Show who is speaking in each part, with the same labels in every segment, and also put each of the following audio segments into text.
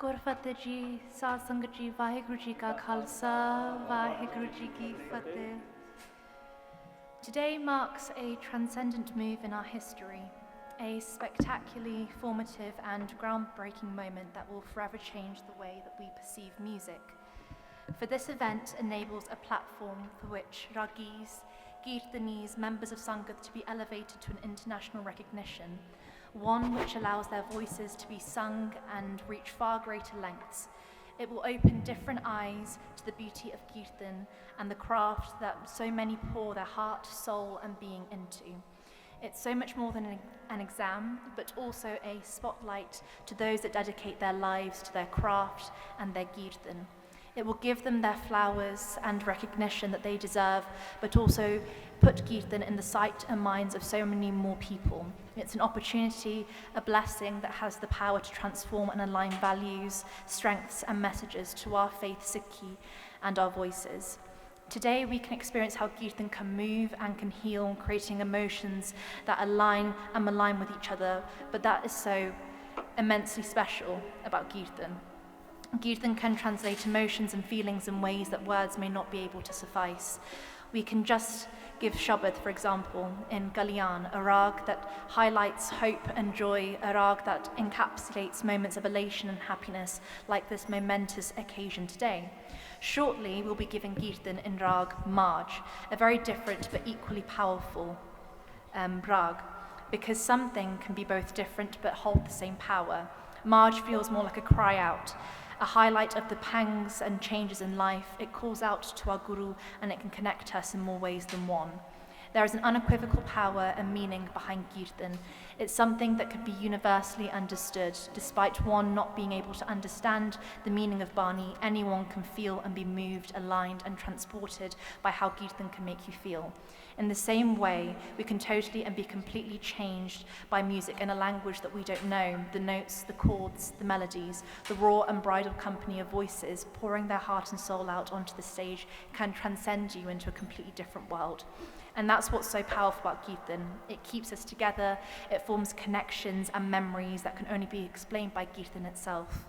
Speaker 1: ਗੁਰਫਤਿਹ ਜੀ, ਸਾਧ ਸੰਗਤ ਜੀ, ਵਾਹਿਗੁਰੂ ਜੀ ਕਾ ਖਾਲਸਾ, ਵਾਹਿਗੁਰੂ ਜੀ ਕੀ ਫਤਿਹ. Today marks a transcendent move in our history, a spectacularly formative and groundbreaking moment that will forever change the way that we perceive music. For this event enables a platform for which ragis, kirtanis, members of Sangat to be elevated to an international recognition, one which allows their voices to be sung and reach far greater lengths. It will open different eyes to the beauty of kirtan and the craft that so many pour their heart, soul and being into. It's so much more than an exam, but also a spotlight to those that dedicate their lives to their craft and their kirtan. It will give them their flowers and recognition that they deserve, but also put kirtan in the sight and minds of so many more people. It's an opportunity, a blessing that has the power to transform and align values, strengths and messages to our faith Sikhi and our voices. Today we can experience how kirtan can move and can heal, creating emotions that align and malign with each other, but that is so immensely special about kirtan. Kirtan can translate emotions and feelings in ways that words may not be able to suffice. We can just give Shabad, for example, in Kalyan, a rag that highlights hope and joy, a rag that encapsulates moments of elation and happiness, like this momentous occasion today. Shortly, we'll be giving Kirtan in rag Marj, a very different but equally powerful rag, because something can be both different but hold the same power. Marj feels more like a cry out, a highlight of the pangs and changes in life. It calls out to our Guru and it can connect us in more ways than one. There is an unequivocal power and meaning behind Kirtan. It's something that could be universally understood. Despite one not being able to understand the meaning of Bani, anyone can feel and be moved, aligned and transported by how Kirtan can make you feel. In the same way, we can totally and be completely changed by music in a language that we don't know, the notes, the chords, the melodies, the raw and bridal company of voices pouring their heart and soul out onto the stage can transcend you into a completely different world. And that's what's so powerful about Kirtan. It keeps us together, it forms connections and memories that can only be explained by Kirtan itself.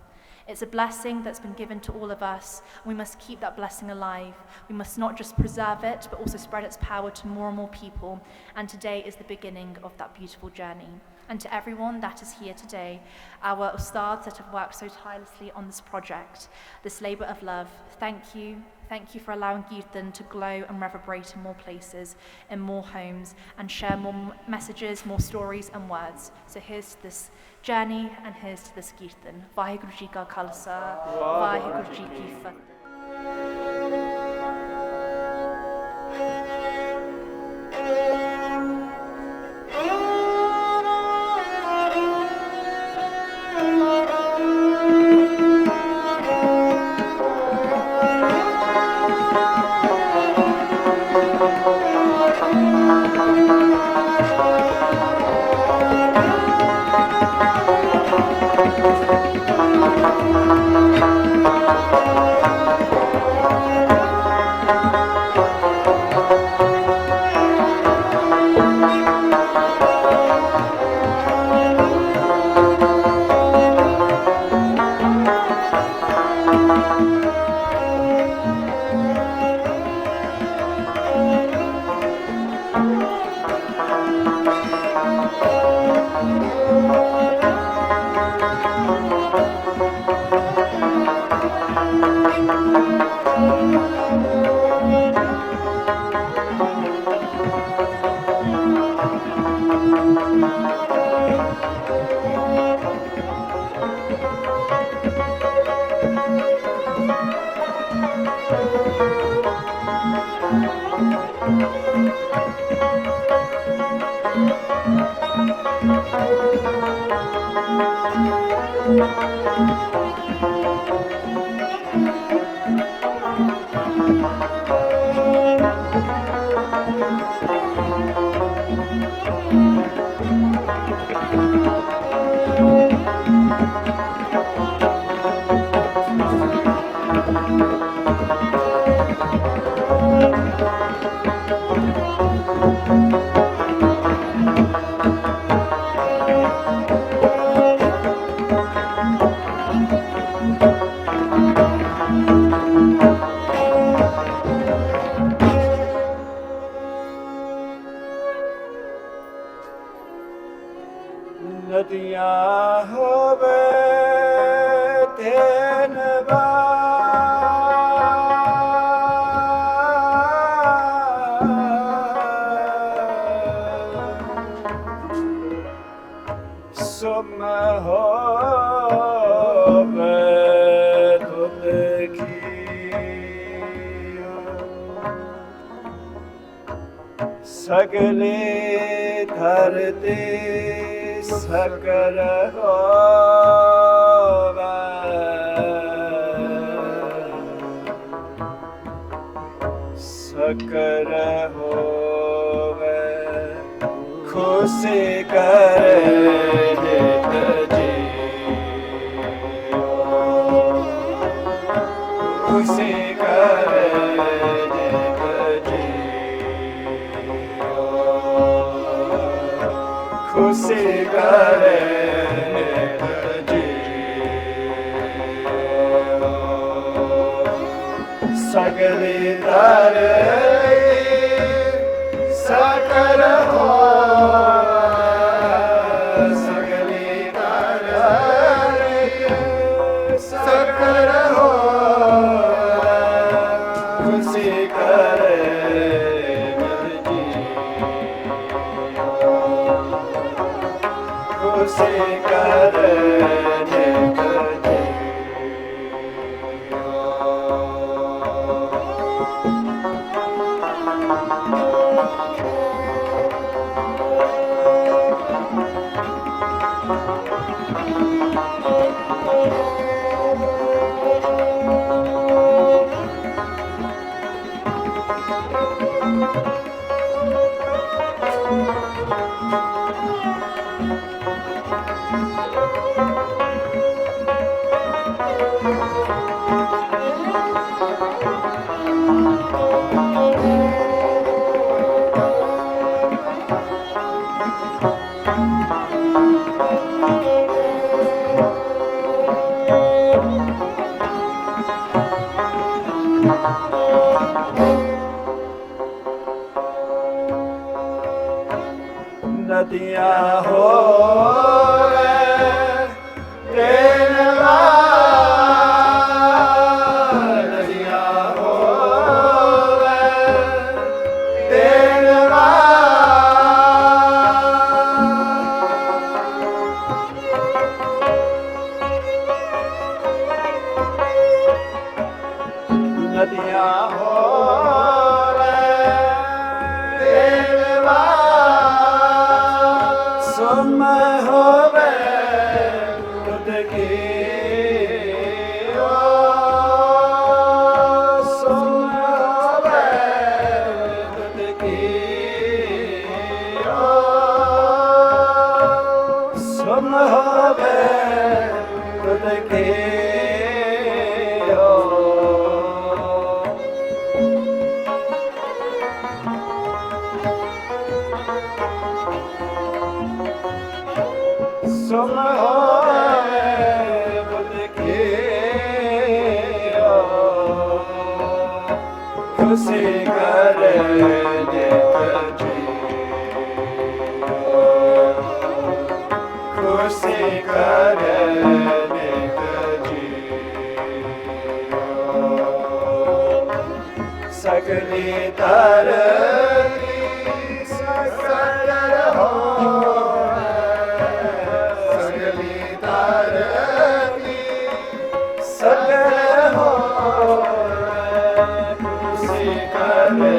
Speaker 1: It's a blessing that's been given to all of us. We must keep that blessing alive. We must not just preserve it, but also spread its power to more and more people. And today is the beginning of that beautiful journey. And to everyone that is here today, our ustads that have worked so tirelessly on this project, this labour of love, thank you. Thank you for allowing Kirtan to glow and reverberate in more places, in more homes, and share more messages, more stories and words. So here's to this journey and here's to this Kirtan. Vaheguru Ji Ka Khalsa, Vaheguru Ji Ki Fateh.
Speaker 2: सगले धरती सकल होवे, सकल होवे, खुशी करे नित जियो, खुशी करे नित जियो, खुशी करे नित जियो, सगली धरती सकल होवे, सगली धरती सकल होवे, खुशी करे नित जियो, खुशी करे नित नदियाँ होवे dilrabā, नदियाँ होवे dilrabā, नदियाँ होवे dilrabā, सुम होवे खुद की ओ, सुम होवे खुद की ओ, सुम होवे खुद की ओ, सुम होवे खुद की ओ, खुशी करे नित जियो, खुशी करे नित जियो, सगली धरती सकल होवे, सगली धरती सकल होवे, खुशी करे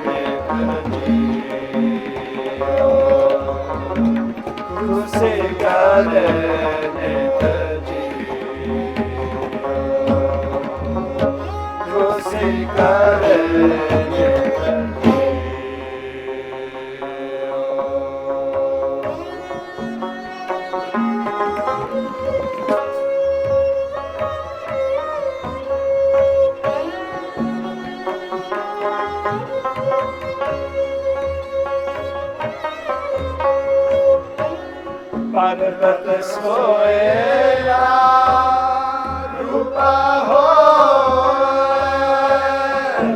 Speaker 2: नित जियो, खुशी करे नित जियो, खुशी करे नित पर्वत सोएला रूपा हो,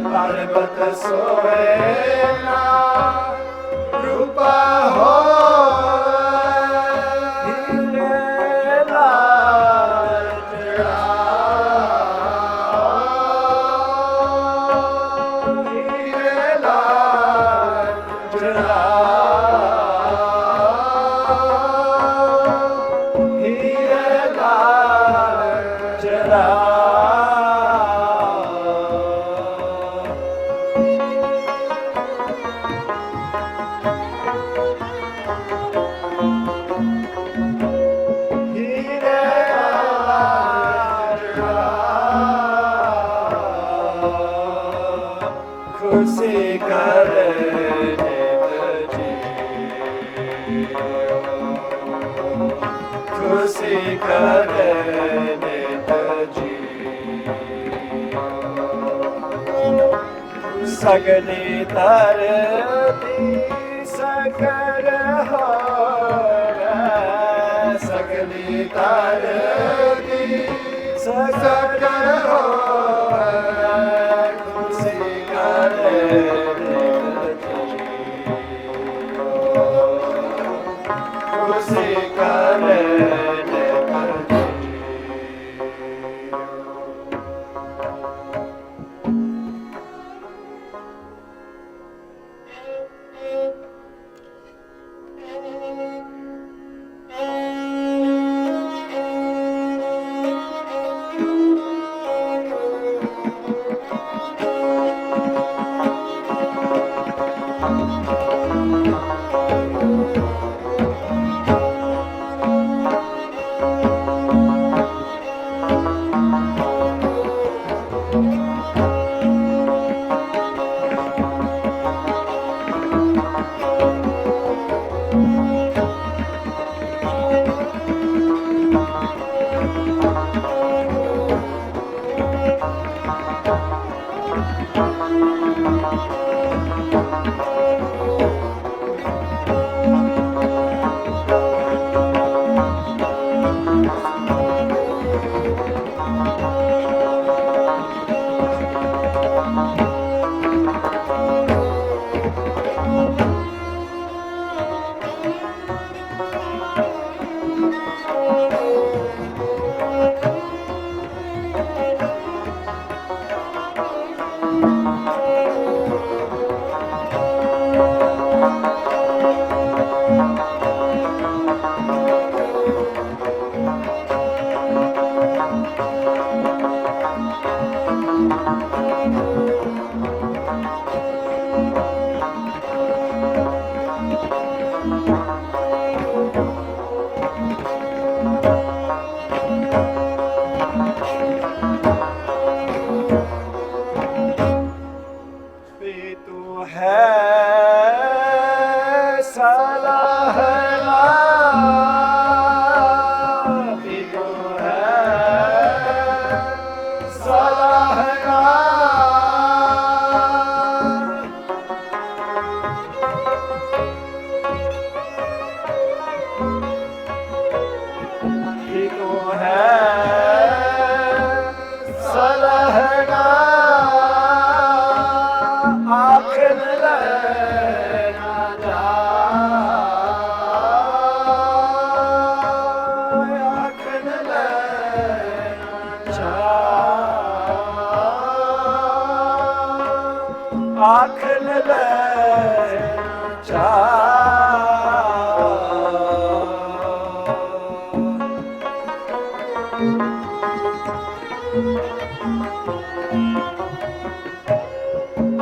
Speaker 2: पर्वत सोएला रूपा हो, हीरे लाल जड़ा, हीरे लाल जड़ा, ਖੁਸ਼ੀ ਕਰੇ ਨਿਤ ਜੀ ਖੁਸ਼ੀ ਕਰੇ ਨਿਤ ਜੀ ਸਗਲੀ ਧਰਤੀ ਸਕਰ ਹੋਵੇ ਸਗਲੀ ਧਰਤੀ ਸਕਰ ਹੋਵੇ ਖੁਸ਼ੀ ਕਰੇ ਨਿਤ ਜੀ ਖੁਸ਼ੀ ਕਰੇ ਨਿਤ ਜੀ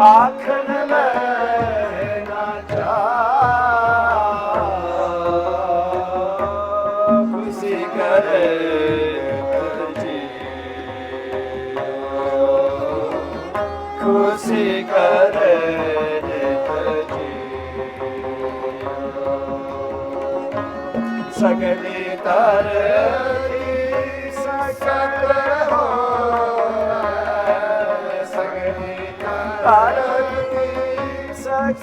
Speaker 2: ਆਖਣ ਲੈ ਨਾ ਜਾ ਖੁਸ਼ੀ ਕਰੇ ਜੀ ਖੁਸ਼ੀ ਕਰੇ ਜੀ ਸਗਲੀ ਧਰਤੀ ਸਕਰ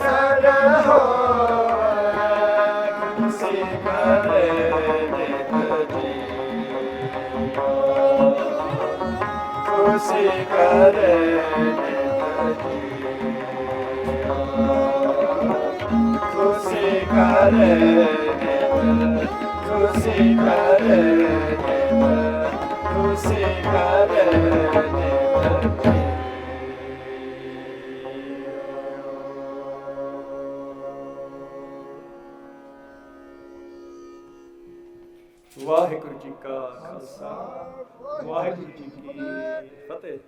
Speaker 2: ਸਕਰ ਹੋਵੇ ਖੁਸ਼ੀ ਕਰੇ ਨਿਤ ਜੀ ਖੁਸ਼ੀ ਕਰੇ ਨਿਤ ਜੀ ਖੁਸ਼ੀ ਕਰੇ ਨਿਤ ਖੁਸ਼ੀ ਕਰੇ ਨਿਤ ਖੁਸ਼ੀ ਕਰੇ ਨਿਤ ਜੀ ਵਾਹਿਗੁਰੂ ਜੀ ਕਾ ਖਾਲਸਾ ਵਾਹਿਗੁਰੂ ਜੀ ਕੀ ਫਤਿਹ।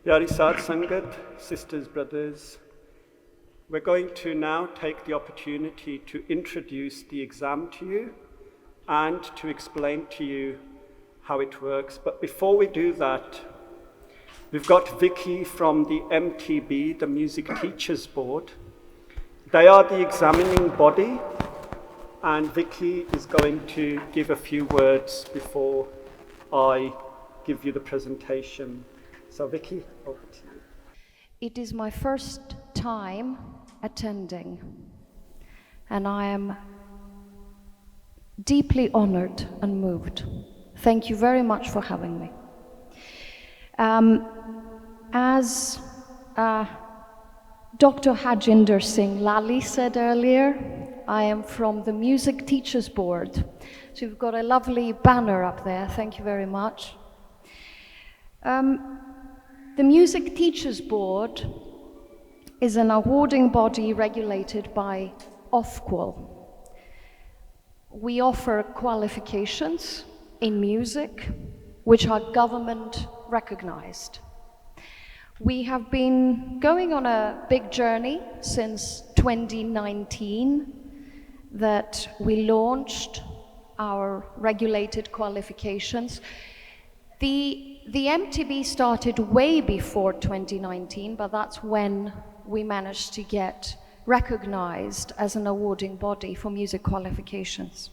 Speaker 2: Pyari Sad Sangat, sisters, brothers, we're going to now take the opportunity to introduce the exam to you and to explain to you how it works. But before we do that, We've got Vicky from the MTB, the Music Teachers Board. They are the examining body, and Vicky is going to give a few words before I give you the presentation. So Vicky, over to you.
Speaker 3: It is my first time attending, and I am deeply honored and moved. Thank you very much for having me. As Dr. Harjinder Singh Lalli said earlier, I am from the Music Teachers Board. So you've got a lovely banner up there, thank you very much. The Music Teachers Board is an awarding body regulated by Ofqual. We offer qualifications in music which are government recognized. We have been going on a big journey since 2019 that we launched our regulated qualifications. The MTB started way before 2019, but that's when we managed to get recognized as an awarding body for music qualifications.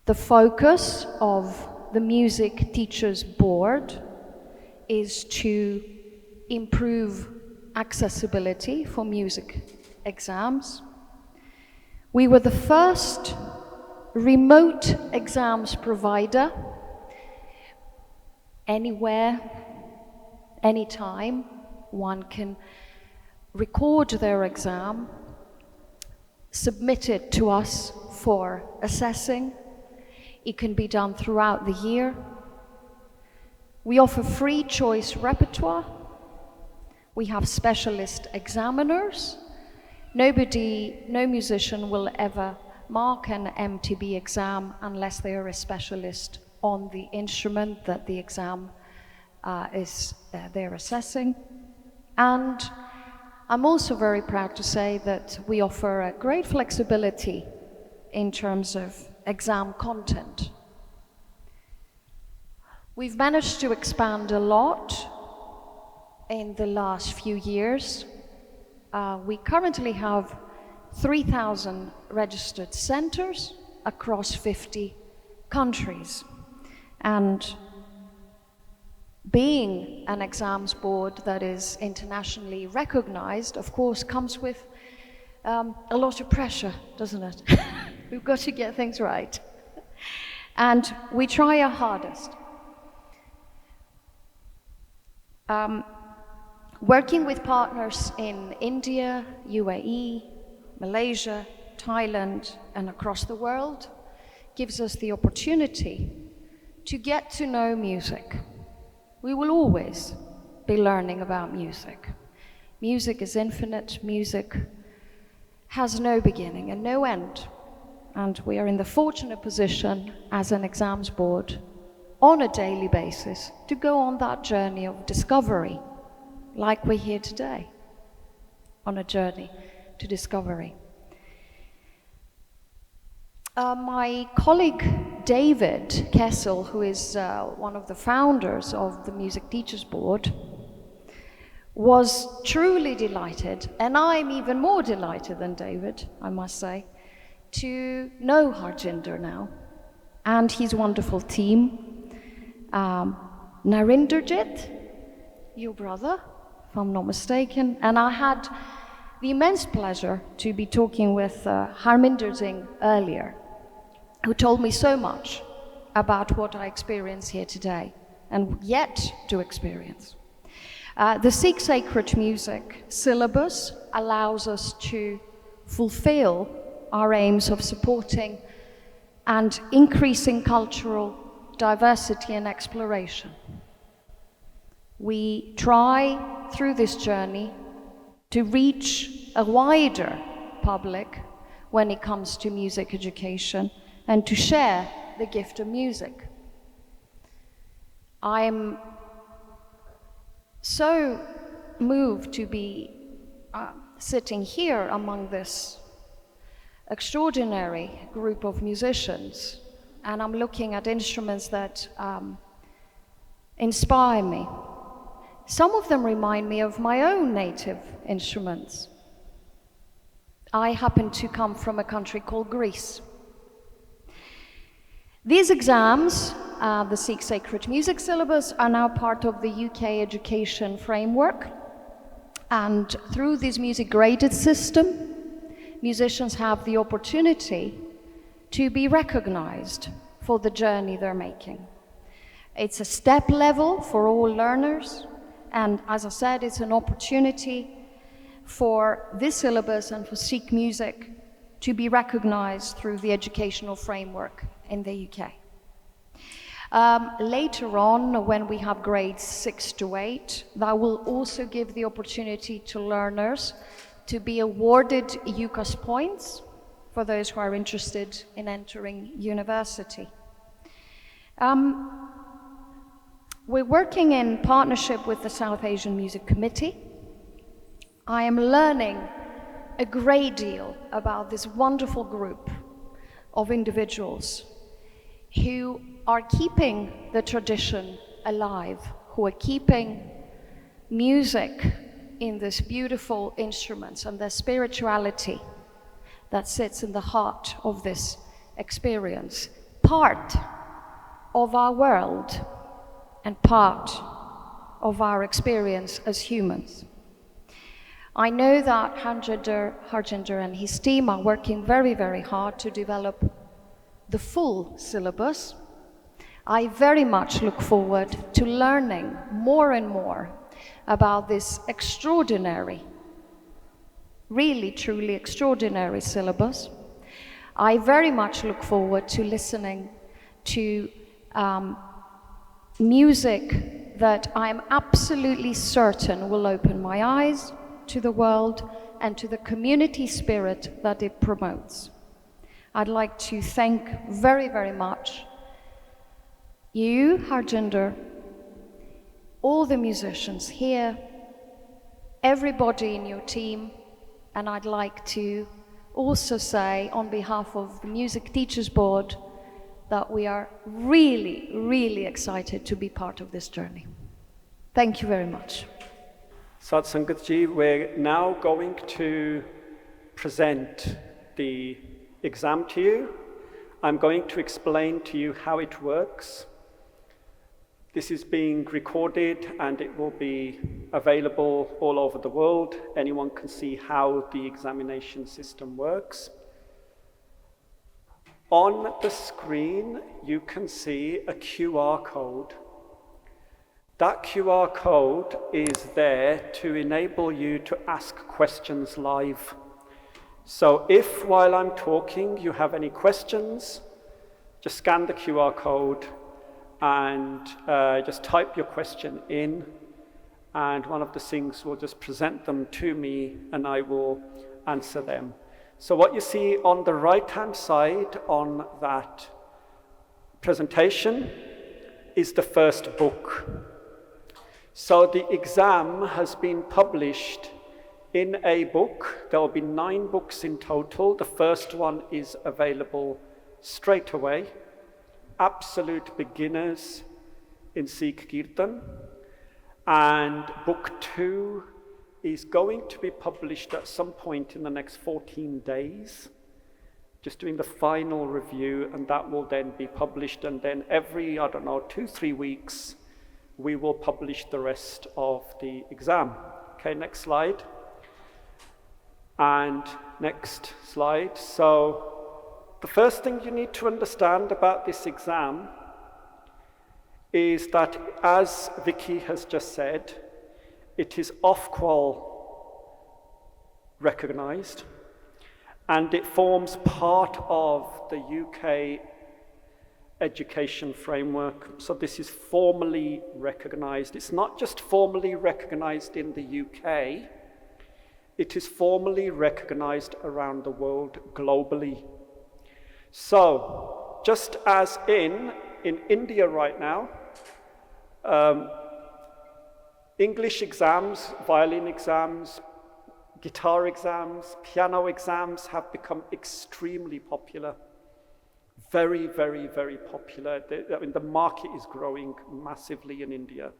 Speaker 3: The focus of the Music Teachers Board is to improve accessibility for music exams. We were the first remote exams provider. Anywhere, anytime, one can record their exam, submit it to us for assessing. It can be done throughout the year. We offer free choice repertoire. We have specialist examiners. No musician will ever mark an MTB exam unless they are a specialist on the instrument that the exam they're assessing. And I'm also very proud to say that we offer a great flexibility in terms of exam content. We've managed to expand a lot in the last few years. We currently have 3,000 registered centers across 50 countries. And being an exams board that is internationally recognized, of course, comes with a lot of pressure, doesn't it? We've got to get things right. And we try our hardest. Working with partners in India, UAE, Malaysia, Thailand, and across the world gives us the opportunity to get to know music. We will always be learning about music. Music is infinite. Music has no beginning and no end. And we are in the fortunate position as an exams board on a daily basis to go on that journey of discovery, like we're here today, on a journey to discovery. My colleague David Kessel, who is one of the founders of the Music Teachers Board, was truly delighted, and I'm even more delighted than David, I must say, to know Harjinder now and his wonderful team. Narinderjit, your brother, if I'm not mistaken, and I had the immense pleasure to be talking with Harjinder Singh earlier, who told me so much about what I experience here today and yet to experience. The Sikh Sacred music syllabus allows us to fulfill our aims of supporting and increasing cultural diversity and exploration. We try through this journey to reach a wider public when it comes to music education and to share the gift of music. I'm so moved to be sitting here among this extraordinary group of musicians, and I'm looking at instruments that inspire me Some of them remind me of my own native instruments. I happen to come from a country called Greece. These exams, the Sikh Sacred music syllabus, are now part of the UK education framework. And through this music graded system, musicians have the opportunity to be recognized for the journey they're making. It's a step level for all learners, and as I said, it's an opportunity for this syllabus and for Sikh music to be recognized through the educational framework in the UK. Later on, when we have grades 6 to 8, that will also give the opportunity to learners to be awarded UCAS points for those who are interested in entering university. We're working in partnership with the South Asian Music Committee. I am learning a great deal about this wonderful group of individuals who are keeping the tradition alive, who are keeping music in these beautiful instruments and the spirituality that sits in the heart of this experience, part of our world and part of our experience as humans. I know that Harjinder and his team are working very, very hard to develop the full syllabus. I very much look forward to learning more and more about this extraordinary, really, truly extraordinary syllabus. I very much look forward to listening to music that I'm absolutely certain will open my eyes to the world and to the community spirit that it promotes. I'd like to thank very, very much you, Harjinder, all the musicians here, everybody in your team, and I'd like to also say on behalf of the Music Teachers Board that we are really, really excited to be part of this journey. Thank you very much.
Speaker 2: Sat Sangat ji, we're now going to present the exam to you. I'm going to explain to you how it works. This is being recorded and it will be available all over the world. Anyone can see how the examination system works. On the screen, you can see a QR code. That QR code is there to enable you to ask questions live. So if while I'm talking you have any questions, just scan the QR code and just type your question in, and one of the Singhs will just present them to me and I will answer them. So what you see on the right-hand side on that presentation is the first book. So the exam has been published in a book. There will be 9 books in total. The first one is available straight away. Absolute Beginners in Sikh Kirtan. And book 2 is going to be published at some point in the next 14 days. Just doing the final review, and that will then be published, and then every, 2-3 weeks, we will publish the rest of the exam. Okay, next slide. And next slide. So the first thing you need to understand about this exam is that, as Vicky has just said, it is Ofqual recognised, and it forms part of the UK education framework. So this is formally recognised. It's not just formally recognised in the UK, it is formally recognised around the world globally. So, just as in India right now, English exams, violin exams, guitar exams, piano exams have become extremely popular. Very, very, very popular. The market is growing massively in India.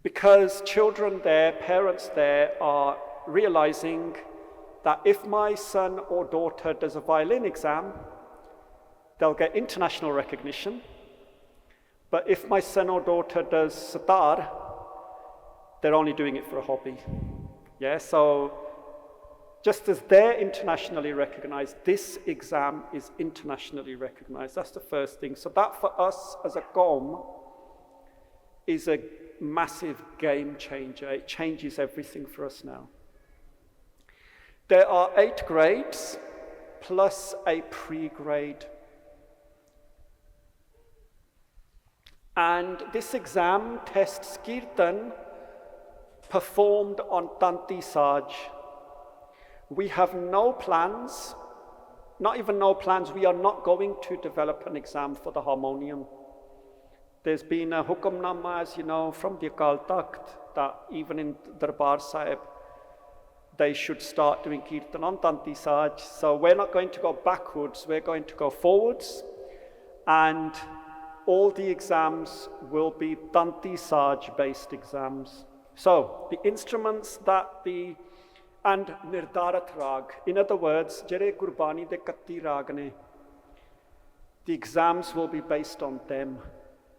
Speaker 2: Because children there, parents there are realizing that if my son or daughter does a violin exam, they'll get international recognition. But if my son or daughter does sitar, they're only doing it for a hobby. Yeah, so just as they're internationally recognized, this exam is internationally recognized. That's the first thing. So that for us as a GOM is a massive game changer. It changes everything for us now. There are 8 grades plus a pre-grade. And this exam tests Kirtan performed on Tanti Saj. We have no plans, not even no plans, we are not going to develop an exam for the harmonium. There's been a hukamnama, as you know, from the Akal Takht, that even in Darbar Sahib, they should start doing Kirtan on Tanti Saj. So we're not going to go backwards, we're going to go forwards. And all the exams will be Tanti Saj based exams. So the instruments and Nirdarat Rag, in other words, Jere Gurbani de Katti Rag ne, the exams will be based on them.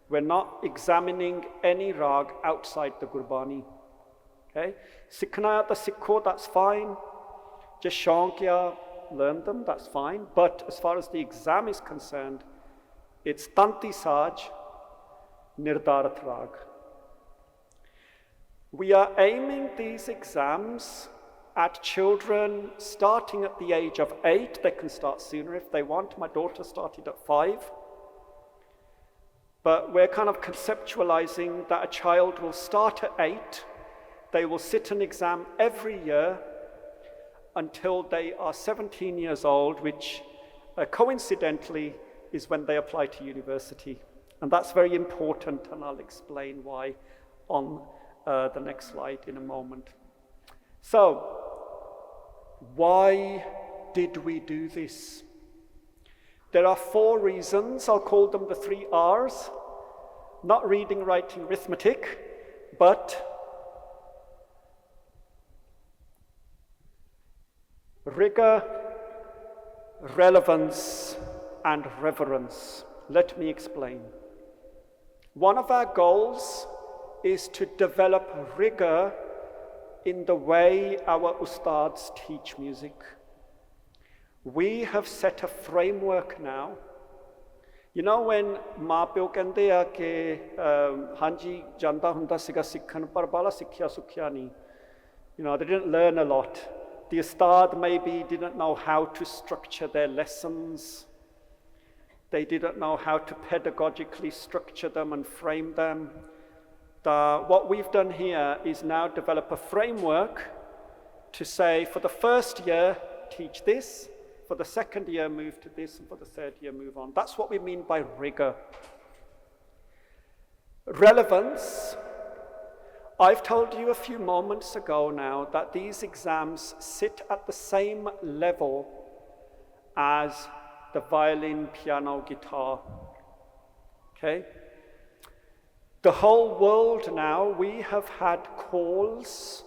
Speaker 2: We're not examining any rag outside the Gurbani. Okay? Sikhna the Sikho, that's fine. Just Shankya, learn them, that's fine. But as far as the exam is concerned, it's Tanti Saj, Nirdarat Rag. We are aiming these exams at children starting at the age of 8. They can start sooner if they want. My daughter started at 5. But we're kind of conceptualizing that a child will start at 8. They will sit an exam every year until they are 17 years old, which coincidentally is when they apply to university. And that's very important, and I'll explain why on the next slide in a moment. So, why did we do this? There are 4 reasons. I'll call them the 3 R's. Not reading, writing, arithmetic, but rigor, relevance, and reverence. Let me explain. One of our goals is to develop rigor in the way our ustads teach music. We have set a framework now. You know when ਮਾਂ ਪਿਓ ਕਹਿੰਦੇ ਆ ਕਿ ਹਾਂਜੀ ਜਾਂਦਾ ਹੁੰਦਾ ਸੀਗਾ ਸਿੱਖਣ ਪਰ ਬਾਲਾ ਸਿੱਖਿਆ ਸੁੱਖਿਆ ਨਹੀਂ. You know, they didn't learn a lot. The ustad maybe didn't know how to structure their lessons. They didn't know how to pedagogically structure them and frame them. What we've done here is now develop a framework to say, for the first year, teach this, for the second year, move to this, and for the third year, move on. That's what we mean by rigor. Relevance. I've told you a few moments ago now that these exams sit at the same level as the violin, piano, guitar. Okay? The whole world now, we have had calls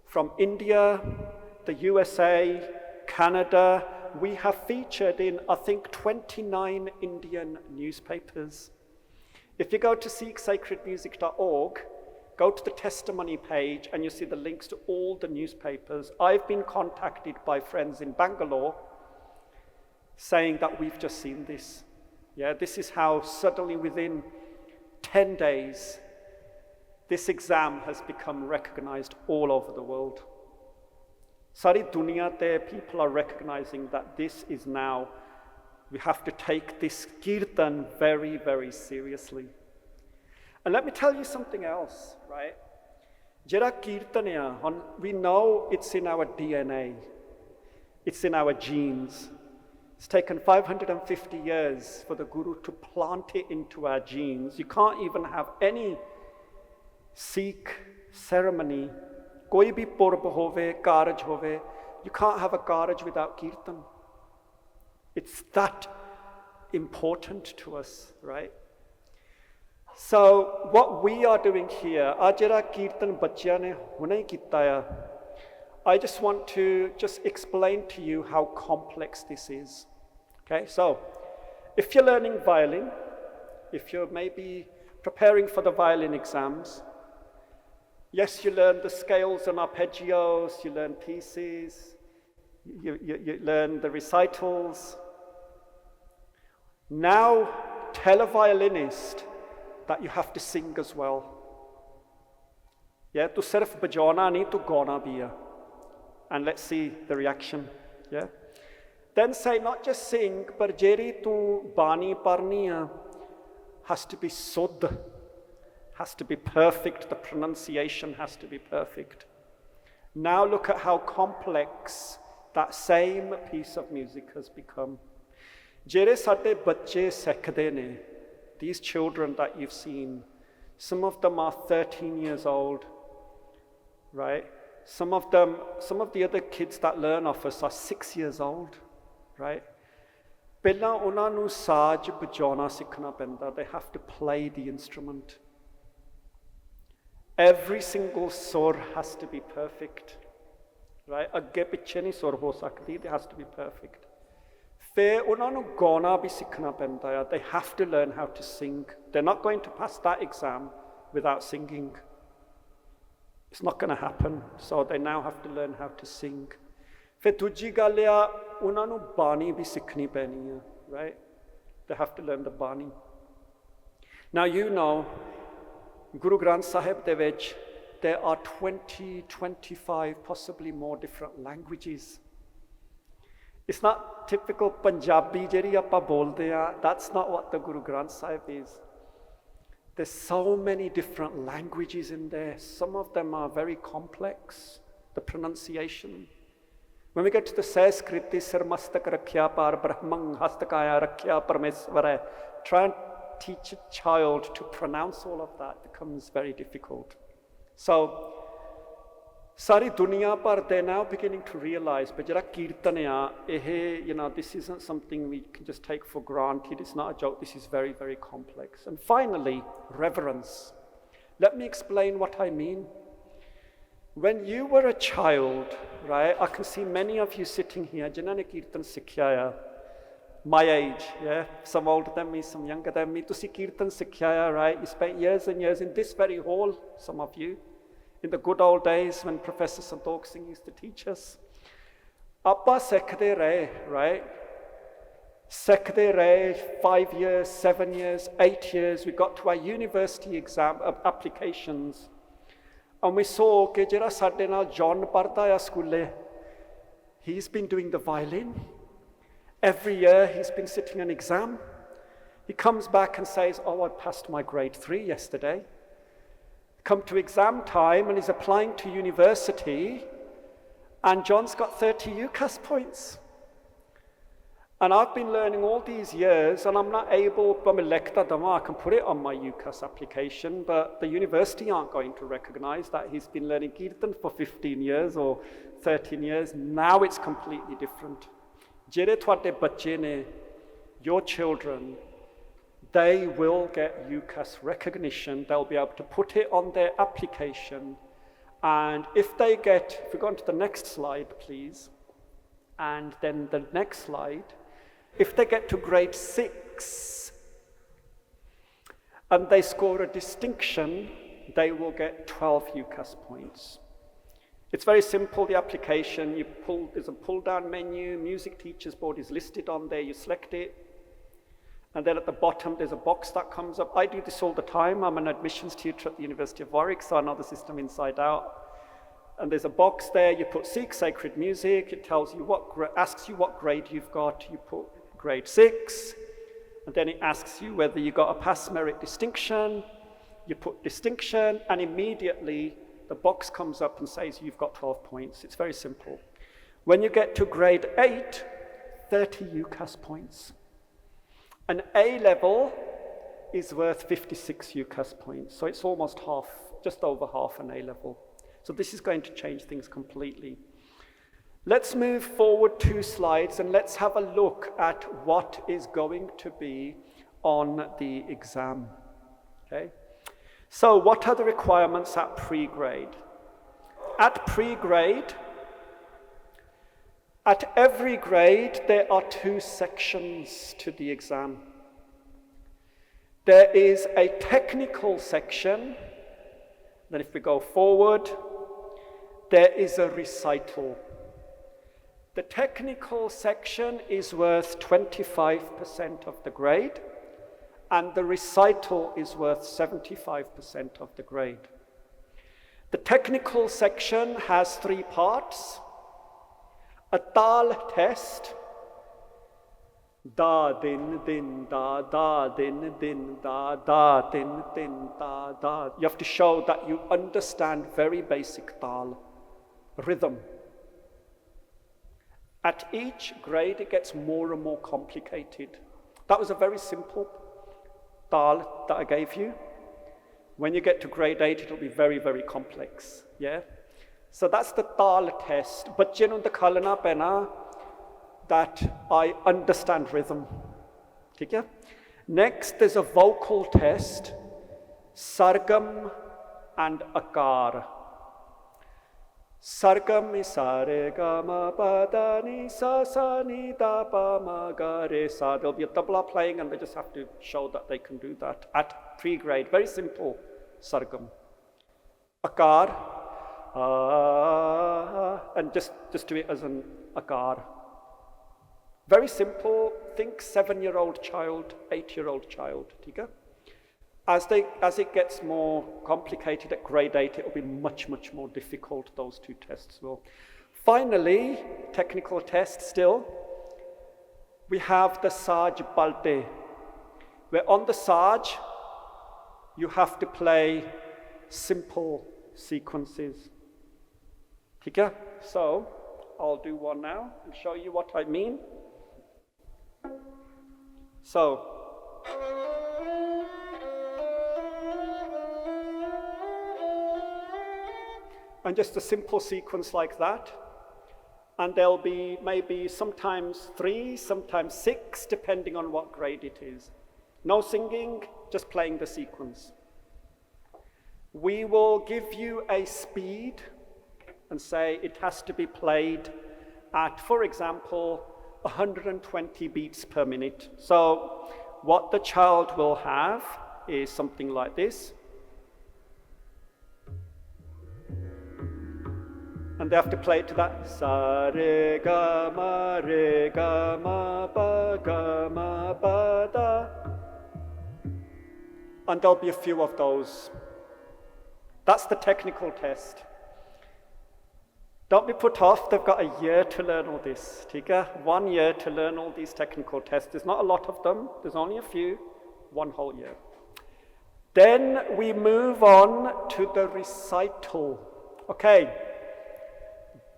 Speaker 2: from India, the USA, Canada. We have featured in, I think, 29 Indian newspapers. If you go to SikhSacredMusic.org, go to the testimony page and you see the links to all the newspapers. I've been contacted by friends in Bangalore saying that we've just seen this. Yeah, this is how suddenly within 10 days, this exam has become recognized all over the world. Sari dunya te, people are recognizing that this is now, we have to take this kirtan very, very seriously. And let me tell you something else, right? Jera kirtanya, we know it's in our DNA. It's in our genes. It's taken 550 years for the Guru to plant it into our genes. You can't even have any Sikh ceremony. Koi bhi purb hove, karaj hove. You can't have a karaj without kirtan. It's that important to us, right? So what we are doing here, ajara kirtan bachya ne hune kitaya, I just want to just explain to you how complex this is. Okay, so if you're learning violin, if you're maybe preparing for the violin exams, yes, you learn the scales and arpeggios, you learn pieces, you learn the recitals. Now tell a violinist that you have to sing as well. Yeah, tu sirf bajauna nahi, tu gauna bhi hai. And let's see the reaction. Yeah. Then say not just sing, but jeri tu bani parni hai, has to be suddh, has to be perfect. The pronunciation has to be perfect. Now look at how complex that same piece of music has become. Jere sade bacche sikhde ne, these children that you've seen, some of them are 13 years old, right? Some of the other kids that learn off us are 6 years old, right? ਪਹਿਲਾਂ ਉਹਨਾਂ ਨੂੰ ਸਾਜ਼ ਬਜਾਉਣਾ ਸਿੱਖਣਾ ਪੈਂਦਾ. They have to play the instrument. Every single sur has to be perfect, right? ਅੱਗੇ ਪਿੱਛੇ ਨਹੀਂ ਸੁਰ ਹੋ ਸਕਦੀ, it has to be perfect. ਫਿਰ ਉਹਨਾਂ ਨੂੰ ਗਾਉਣਾ ਵੀ ਸਿੱਖਣਾ ਪੈਂਦਾ ਆ. They have to learn how to sing. They're not going to pass that exam without singing. It's not going to happen. So they now have to learn how to sing. ਫਿਰ ਦੂਜੀ ਗੱਲ ਆ, ਉਹਨਾਂ ਨੂੰ ਬਾਣੀ ਵੀ ਸਿੱਖਣੀ ਪੈਣੀ ਆ, right? They have to learn the ਬਾਣੀ. Now you know, Guru Granth Sahib de ਵਿੱਚ, there are 20, 25, possibly more different languages. It's not typical Punjabi ਜਿਹੜੀ ਆਪਾਂ ਬੋਲਦੇ ਆ. That's not what the Guru Granth Sahib is. There's so many different languages in there. Some of them are very complex, the pronunciation. When we get to the Sanskrit, sarmastak rakhya par brahmang hastakaya rakhya parmeswara, try and teach a child to pronounce all of that becomes very difficult. So, Sari dunya par they're now beginning to realize, but jara kirtan hai, this isn't something we can just take for granted. It's not a joke. This is very, very complex. And finally, reverence. Let me explain what I mean. When you were a child, right, I can see many of you sitting here, jinhane kirtan sikhya hai, my age, yeah, some older than me, some younger than me, tusi kirtan sikhya hai, right? You spent years and years in this very hall, some of you. In the good old days when Professor Santokh Singh used to teach us. Appa sikhde rahe, right? Sikhde rahe 5 years, 7 years, 8 years. We got to our university exam applications. And we saw ke jira sade naal John parda ya skule, he's been doing the violin. Every year he's been sitting an exam. He comes back and says, oh, I passed my grade 3 yesterday. Come to exam time and he's applying to university and John's got 30 UCAS points. And I've been learning all these years and I'm not able, I can put it on my UCAS application, but the university aren't going to recognize that he's been learning Kirtan for 15 years or 13 years. Now it's completely different. Jere tuade bacche ne, your children, they will get UCAS recognition. They'll be able to put it on their application. And if we go on to the next slide, please, and then the next slide, if they get to grade 6 and they score a distinction, they will get 12 UCAS points. It's very simple, the application. There's a pull-down menu, music teacher's board is listed on there, you select it. And then at the bottom, there's a box that comes up. I do this all the time. I'm an admissions tutor at the University of Warwick, so I know the system inside out. And there's a box there. You put Sikh Sacred music. It tells you asks you what grade you've got. You put grade 6. And then it asks you whether you got a pass merit distinction. You put distinction, and immediately the box comes up and says you've got 12 points. It's very simple. When you get to grade 8, 30 UCAS points. An A level is worth 56 UCAS points, so it's almost half, just over half an A level. So this is going to change things completely. Let's move forward 2 slides and let's have a look at what is going to be on the exam. Okay? So what are the requirements at pre-grade? At pre-grade, at every grade, there are 2 sections to the exam. There is a technical section, then if we go forward, there is a recital. The technical section is worth 25% of the grade, and the recital is worth 75% of the grade. The technical section has 3 parts. A tal test, da din din da da din din da da din din da da. You have to show that you understand very basic tal, rhythm. At each grade it gets more and more complicated. That was a very simple tal that I gave you. When you get to grade 8 it'll be very, very complex. Yeah? So that's the tal test. But you know the kalana pena that I understand rhythm. Okay? Next there's a vocal test, sargam and akar. Sargam is sa re ga ma pa da ni sa sa ni da pa ma ga re sa. There'll be a tabla playing and they just have to show that they can do that at pre-grade. Very simple sargam. Akar, and just do it as an akar. Very simple. Think 7-year-old child, 8-year-old child. Okay? As it gets more complicated at grade 8, it will be much, much more difficult, those 2 tests will. Finally, technical test still, we have the saj balte, where on the saj, you have to play simple sequences. Okay? So, I'll do one now and show you what I mean. So, and just a simple sequence like that. And there'll be maybe sometimes 3, sometimes 6, depending on what grade it is. No singing, just playing the sequence. We will give you a speed and say it has to be played at, for example, 120 beats per minute. So what the child will have is something like this. And they have to play it to that. Sa re ga ma ba da. And there'll be a few of those. That's the technical test. Don't be put off, they've got a year to learn all this. Tika? 1 year to learn all these technical tests. There's not a lot of them, there's only a few, 1 whole year. Then we move on to the recital. Okay,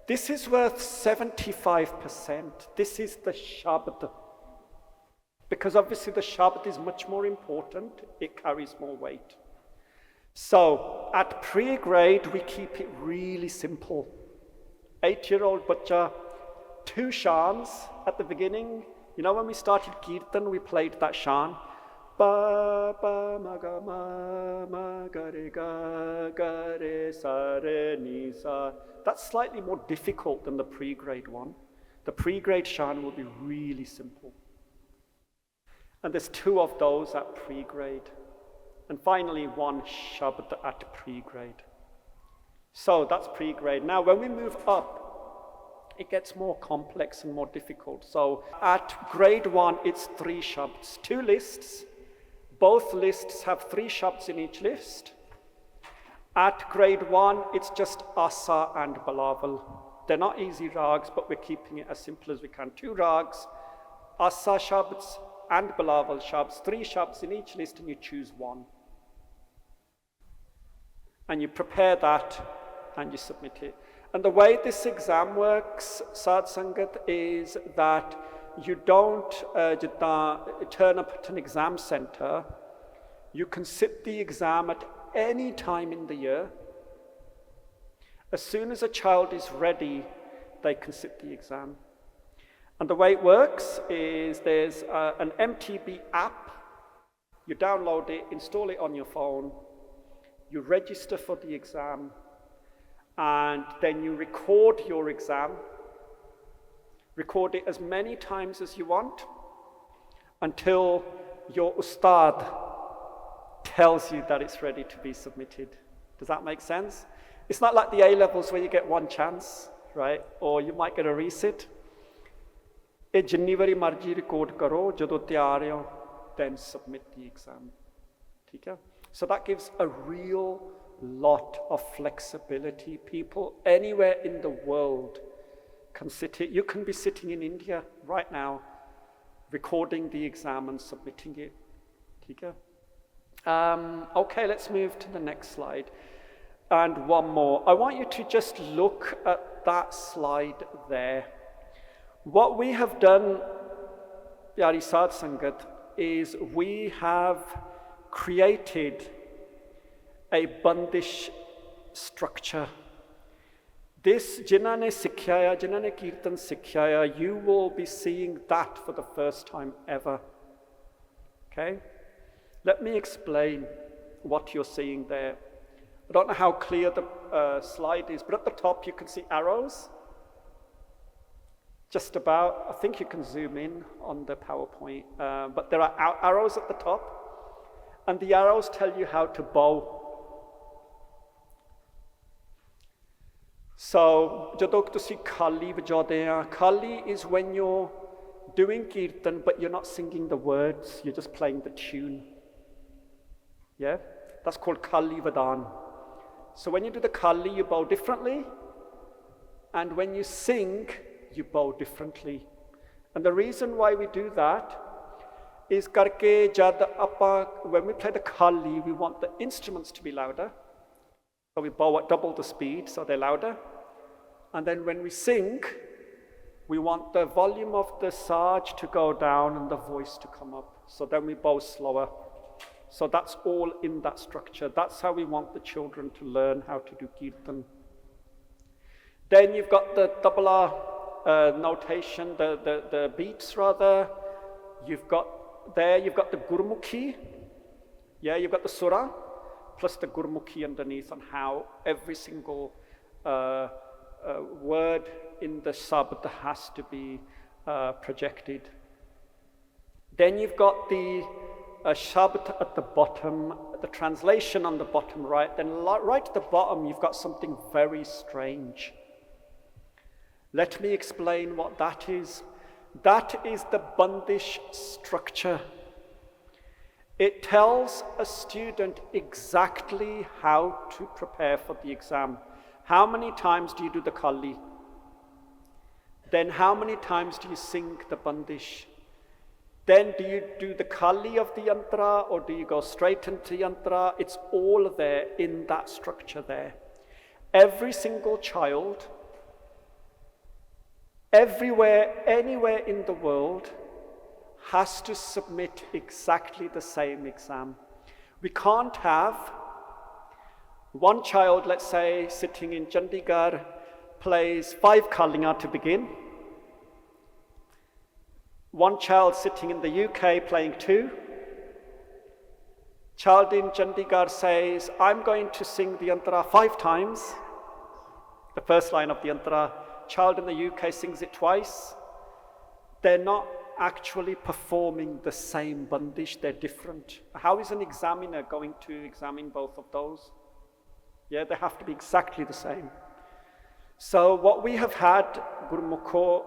Speaker 2: this is worth 75%. This is the shabd. Because obviously the shabd is much more important, it carries more weight. So, at pre-grade, we keep it really simple. 8-year-old bacha, 2 shans at the beginning. You know when we started Kirtan, we played that shan. Ba, ba, ma, ga, re, sa, re, ni, sa. That's slightly more difficult than the pre-grade one. The pre-grade shan will be really simple. And there's 2 of those at pre-grade. And finally, 1 shabd at pre-grade. So that's pre-grade. Now, when we move up, it gets more complex and more difficult. So at grade 1, it's 3 shabds, 2 lists. Both lists have 3 shabds in each list. At grade 1, it's just asa and balaval. They're not easy rags, but we're keeping it as simple as we can. 2 rags, asa shabds and balaval shabds, 3 shabds in each list, and you choose 1. And you prepare that and you submit it. And the way this exam works, Sad Sangat, is that you don't turn up at an exam center. You can sit the exam at any time in the year. As soon as a child is ready, they can sit the exam. And the way it works is there's an MTB app You download it, install it on your phone, you register for the exam, and then you record your exam. Record it as many times as you want until your ustad tells you that it's ready to be submitted. Does that make sense? It's not like the A-levels where you get one chance, right? Or you might get a resit. ਇਹ ਜਿੰਨੀ ਵਾਰੀ ਮਰਜ਼ੀ record ਕਰੋ, ਜਦੋਂ ਤਿਆਰ ਹੋ, then submit the exam. ਠੀਕ ਹੈ? So that gives a real lot of flexibility. People anywhere in the world can sit it. You can be sitting in India right now, recording the exam and submitting it. ठीक है? Okay, let's move to the next slide. And one more. I want you to just look at that slide there. What we have done, Pyari Sadh Sangat, is we have created a bandish structure. This, जिन्हों ने सिखाया, जिन्हों ने कीर्तन सिखाया, you will be seeing that for the first time ever. Okay? Let me explain what you're seeing there. I don't know how clear the slide is, but at the top you can see arrows. Just about, I think you can zoom in on the PowerPoint, but there are arrows at the top, and the arrows tell you how to bow. So, ਜਦੋਂ ਤੁਸੀਂ ਖਾਲੀ ਵਜਾਉਂਦੇ ਆ, ਖਾਲੀ is when you're doing kirtan, but you're not singing the words, you're just playing the tune. Yeah? That's called Kali Vadan. So when you do the Kali, you bow differently, and when you sing, you bow differently. And the reason why we do that is karke jad apa, when we play the Kali, we want the instruments to be louder. So we bow at double the speed, so they're louder. And then when we sing, we want the volume of the saj to go down and the voice to come up. So then we bow slower. So that's all in that structure. That's how we want the children to learn how to do kirtan. Then you've got the tabla notation, the beats rather. You've got the Gurmukhi. Yeah, you've got the surah plus the Gurmukhi underneath on how every single word in the sabd has to be projected. Then you've got the shabd at the bottom, the translation on the bottom right. Then right at the bottom, you've got something very strange. Let me explain what that is. That is the bandish structure. It tells a student exactly how to prepare for the exam. How many times do you do the Kali? Then how many times do you sing the bandish? Then do you do the Kali of the yantra, or do you go straight into yantra? It's all there in that structure there. Every single child, everywhere, anywhere in the world, has to submit exactly the same exam. We can't have one child, let's say, sitting in Chandigarh, plays 5 Kaliyan to begin. One child sitting in the UK playing 2. Child in Chandigarh says, I'm going to sing the yantra 5 times, the first line of the yantra. Child in the UK sings it twice. They're not actually performing the same bandish, they're different. How is an examiner going to examine both of those? Yeah, they have to be exactly the same. So what we have had, Gurmukho,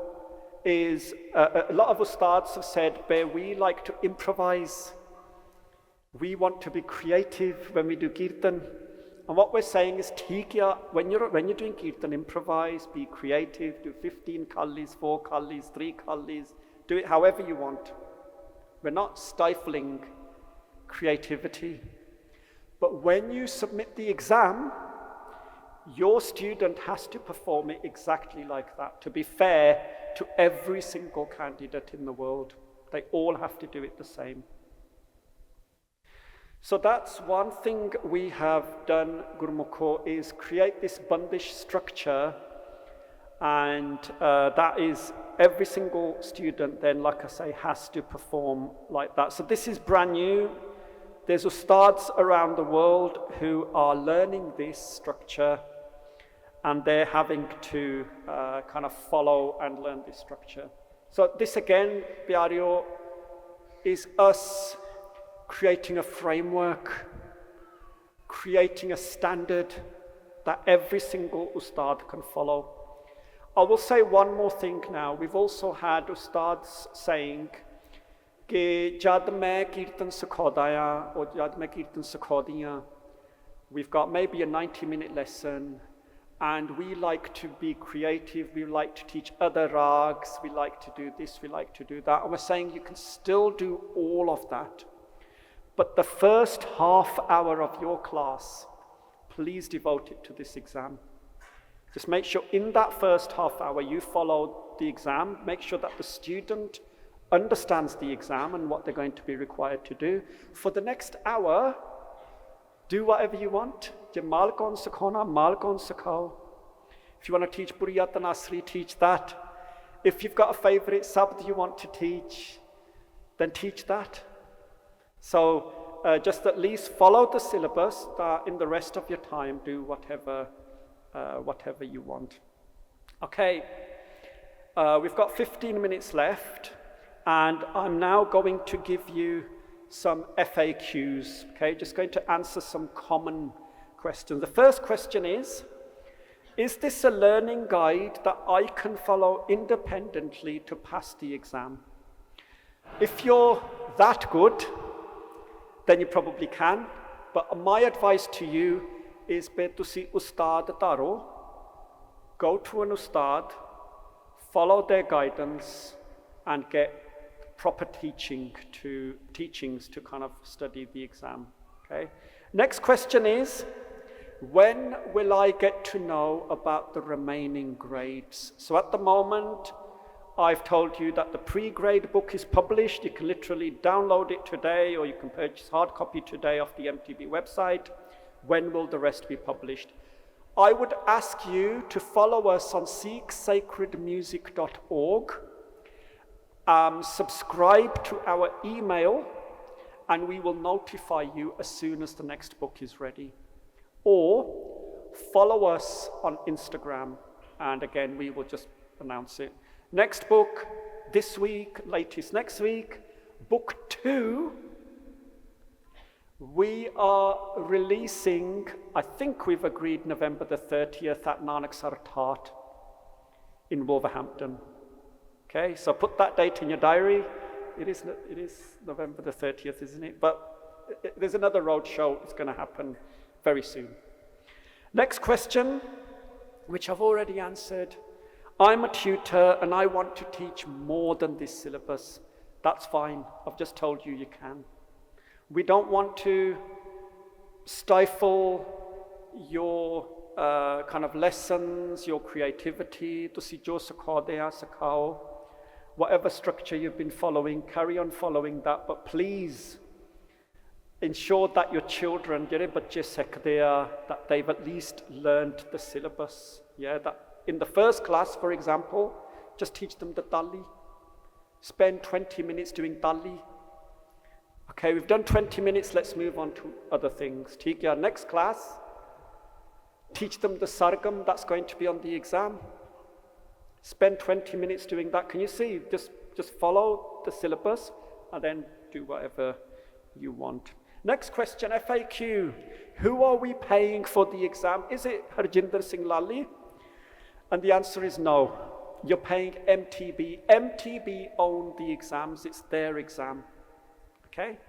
Speaker 2: is a lot of ustads have said, we like to improvise. We want to be creative when we do kirtan. And what we're saying is, when you're doing kirtan, improvise, be creative, do 15 Kalis, 4 Kalis, 3 Kalis, do it however you want. We're not stifling creativity. But when you submit the exam, your student has to perform it exactly like that, to be fair to every single candidate in the world. They all have to do it the same. So that's one thing we have done, Gurmukho, is create this bandish structure, and that is every single student then, like I say, has to perform like that. So this is brand new. there's ustads around the world who are learning this structure, and they're having to kind of follow and learn this structure. So this again, Pyareo, is us creating a framework, creating a standard that every single ustad can follow. I will say one more thing now. We've also had ustads saying कि जब मैं कीर्तन सिखाता या और जब मैं कीर्तन सिखाती हूँ, we've got maybe a 90-minute lesson, and we like to be creative, we like to teach other rags, we like to do this, we like to do that, and we're saying you can still do all of that, but the first half hour of your class, please devote it to this exam. Just make sure in that first half hour you follow the exam, make sure that the student understands the exam and what they're going to be required to do. For the next hour, do whatever you want. If you want to teach Buriyat and Asri, teach that. If you've got a favorite sabd you want to teach, then teach that. So just at least follow the syllabus, in the rest of your time do whatever you want. Okay, we've got 15 minutes left, and I'm now going to give you some FAQs, okay? Just going to answer some common questions. The first question is this a learning guide that I can follow independently to pass the exam? If you're that good, then you probably can, but my advice to you is betusi ustad taro, go to an ustad, follow their guidance, and get proper teachings to kind of study the exam, okay? Next question is, when will I get to know about the remaining grades? So at the moment, I've told you that the pre-grade book is published. You can literally download it today, or you can purchase hard copy today off the MTB website. When will the rest be published? I would ask you to follow us on sikhsacredmusic.org, subscribe to our email, and we will notify you as soon as the next book is ready. Or follow us on Instagram, and again, we will just announce it. Next book this week, latest next week. Book 2, we are releasing, I think we've agreed November the 30th at Nanak Sartat in Wolverhampton. Okay, so put that date in your diary. It is November the 30th, isn't it? But there's another road show. It's going to happen very soon. Next question, which I've already answered. I'm a tutor and I want to teach more than this syllabus. That's fine. I've just told you you can. We don't want to stifle your kind of lessons, your creativity. Tusi jo sikhade ha sikhao. Whatever structure you've been following, carry on following that, but please ensure that your children, that they've at least learned the syllabus. Yeah, that in the first class, for example, just teach them the Lalli. Spend 20 minutes doing Lalli. Okay, we've done 20 minutes, let's move on to other things. Next class, teach them the sargam that's going to be on the exam. Spend 20 minutes doing that. Can you see? Just follow the syllabus and then do whatever you want. Next question, FAQ. Who are we paying for the exam? Is it Harjinder Singh Lalli? And the answer is no. You're paying MTB. MTB own the exams. It's their exam. Okay?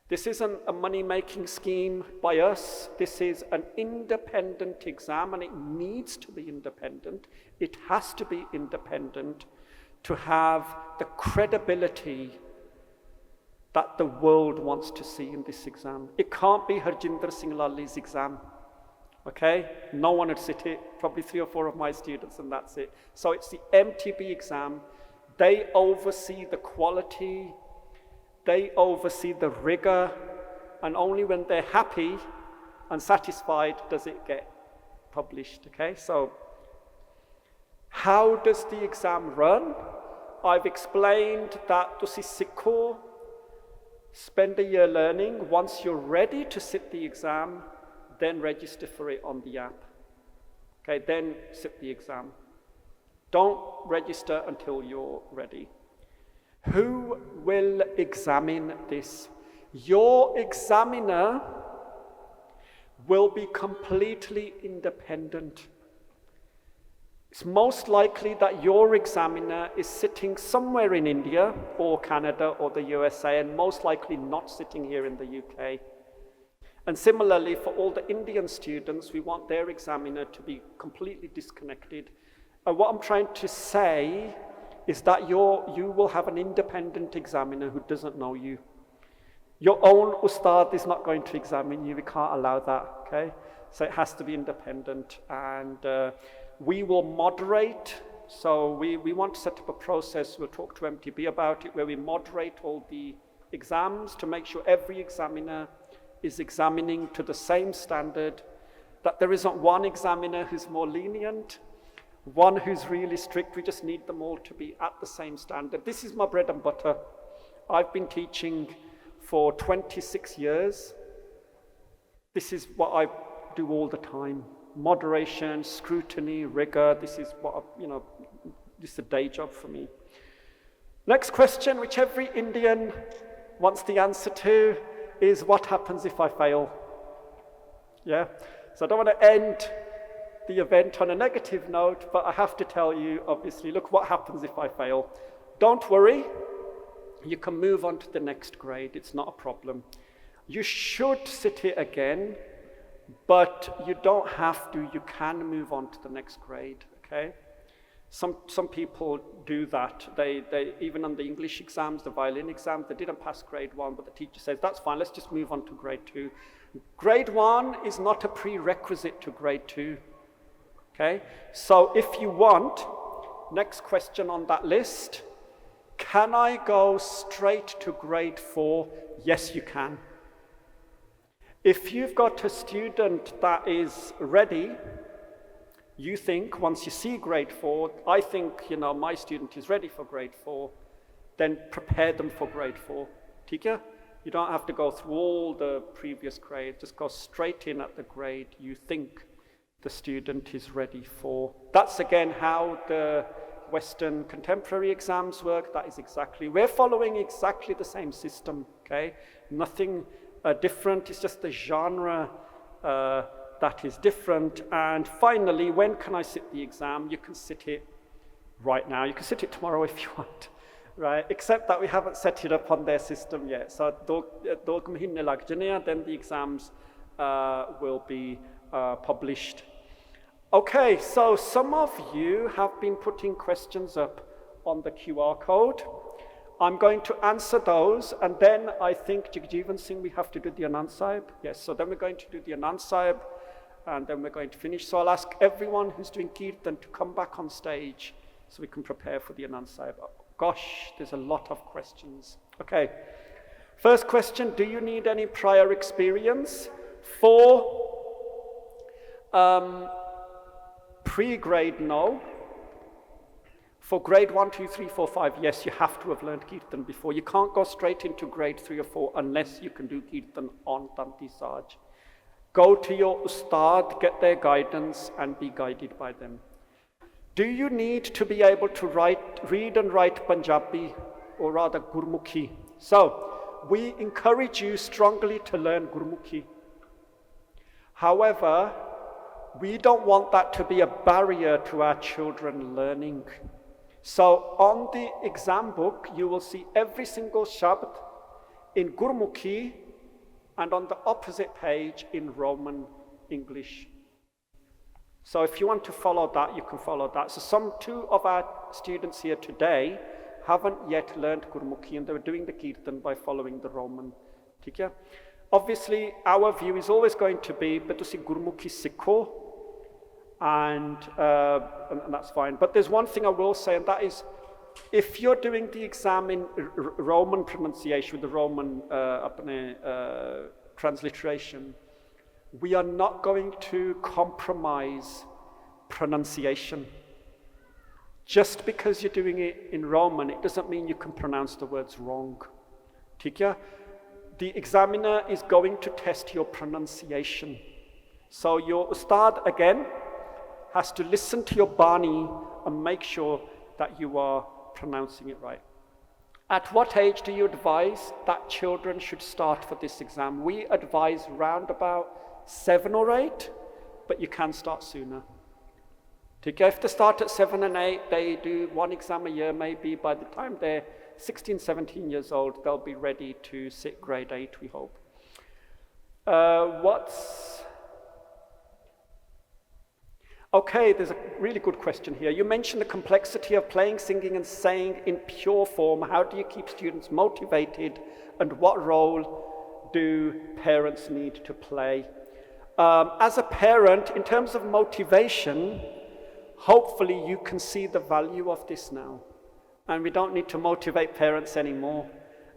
Speaker 2: This isn't a money-making scheme by us. This is an independent exam, and it needs to be independent. It has to be independent to have the credibility that the world wants to see in this exam. It can't be Harjinder Singh Lalli's exam. Okay? No one would sit it, probably 3 or 4 of my students, and that's it. So it's the MTB exam. They oversee the quality, they oversee the rigor, and only when they're happy and satisfied does it get published, okay? So, how does the exam run? I've explained that tusi sikho, Spend a year learning. Once you're ready to sit the exam, then register for it on the app. Okay, then sit the exam. Don't register until you're ready. Who will examine this? Your examiner will be completely independent. It's most likely that your examiner is sitting somewhere in India or Canada or the USA, and most likely not sitting here in the UK. And similarly, for all the Indian students, we want their examiner to be completely disconnected. And what I'm trying to say is that you will have an independent examiner who doesn't know you. Your own ustad is not going to examine you. We can't allow that, okay? So it has to be independent. And we will moderate. So we want to set up a process, we'll talk to MTB about it, where we moderate all the exams to make sure every examiner is examining to the same standard, that there isn't one examiner who's more lenient, one who's really strict. We just need them all to be at the same standard. This is my bread and butter. I've been teaching for 26 years. This is what I do all the time. Moderation, scrutiny, rigor. This is what, this is a day job for me. Next question, which every Indian wants the answer to, is what happens if I fail? Yeah? So I don't want to end the event on a negative note, but I have to tell you, obviously, look what happens if I fail. Don't worry, you can move on to the next grade, it's not a problem. You should sit it again, but you don't have to, you can move on to the next grade, okay? Some people do that. They even on the English exams, the violin exams, they didn't pass grade 1, but the teacher says, that's fine, let's just move on to grade 2. Grade 1 is not a prerequisite to grade 2. Okay, so if you want, next question on that list, can I go straight to grade 4? Yes, you can. If you've got a student that is ready, you think, once you see grade 4, I think, my student is ready for grade 4, then prepare them for grade 4. ठीक है? You don't have to go through all the previous grades, just go straight in at the grade you think the student is ready for. That's again how the Western contemporary exams work. That is exactly, we're following exactly the same system, okay? Nothing different, it's just the genre that is different. And finally, when can I sit the exam? You can sit it right now. You can sit it tomorrow if you want, right? Except that we haven't set it up on their system yet. So then the exams will be published. Okay, so some of you have been putting questions up on the QR code. I'm going to answer those, and then I think Jagjeevan Singh, we have to do the Anand Sahib. Yes, so then we're going to do the Anand Sahib, and then we're going to finish. So I'll ask everyone who's doing Kirtan to come back on stage so we can prepare for the Anand Sahib. Gosh, there's a lot of questions. Okay, first question, do you need any prior experience? For pre-grade, no. For grade 1, 2, 3, 4, 5, yes, you have to have learned Kirtan before. You can't go straight into grade 3 or 4 unless you can do Kirtan on Tanti Saj. Go to your ustad, get their guidance, and be guided by them. Do you need to be able to read and write Punjabi, or rather Gurmukhi? So, we encourage you strongly to learn Gurmukhi. However, we don't want that to be a barrier to our children learning. So on the exam book, you will see every single shabd in Gurmukhi, and on the opposite page in Roman English. So if you want to follow that, you can follow that. So two of our students here today haven't yet learned Gurmukhi, and they were doing the Kirtan by following the Roman. ठीक है? Obviously, our view is always going to be, but to see Gurmukhi Sikho, and that's fine. But there's one thing I will say, and that is, if you're doing the exam in Roman pronunciation with the Roman transliteration, we are not going to compromise pronunciation. Just because you're doing it in Roman, it doesn't mean you can pronounce the words wrong. ठीक है? the examiner is going to test your pronunciation. So your ustad, again, has to listen to your bani and make sure that you are pronouncing it right. At what age do you advise that children should start for this exam? We advise round about 7 or 8, but you can start sooner. If they start at 7 and 8, they do 1 exam a year maybe. By the time they're 16, 17 years old, they'll be ready to sit grade 8, we hope. Okay, there's a really good question here. You mentioned the complexity of playing, singing and saying in pure form. How do you keep students motivated, and what role do parents need to play? As a parent, in terms of motivation, hopefully you can see the value of this now. And we don't need to motivate parents anymore.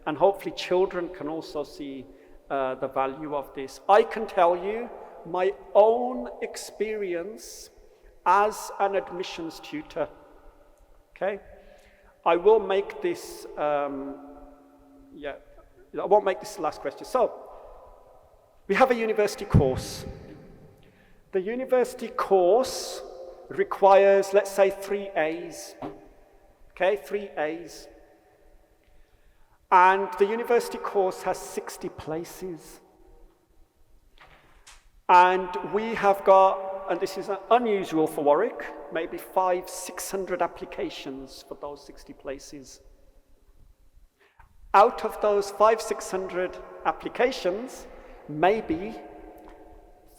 Speaker 2: And hopefully children can also see the value of this. I can tell you my own experience as an admissions tutor. Okay? I will make this, I won't make this the last question. So, we have a university course. The university course requires, let's say, 3 A's. Okay, 3 A's. And the university course has 60 places. And we have got, and this is unusual for Warwick, maybe 500-600 applications for those 60 places. Out of those 500-600 applications, maybe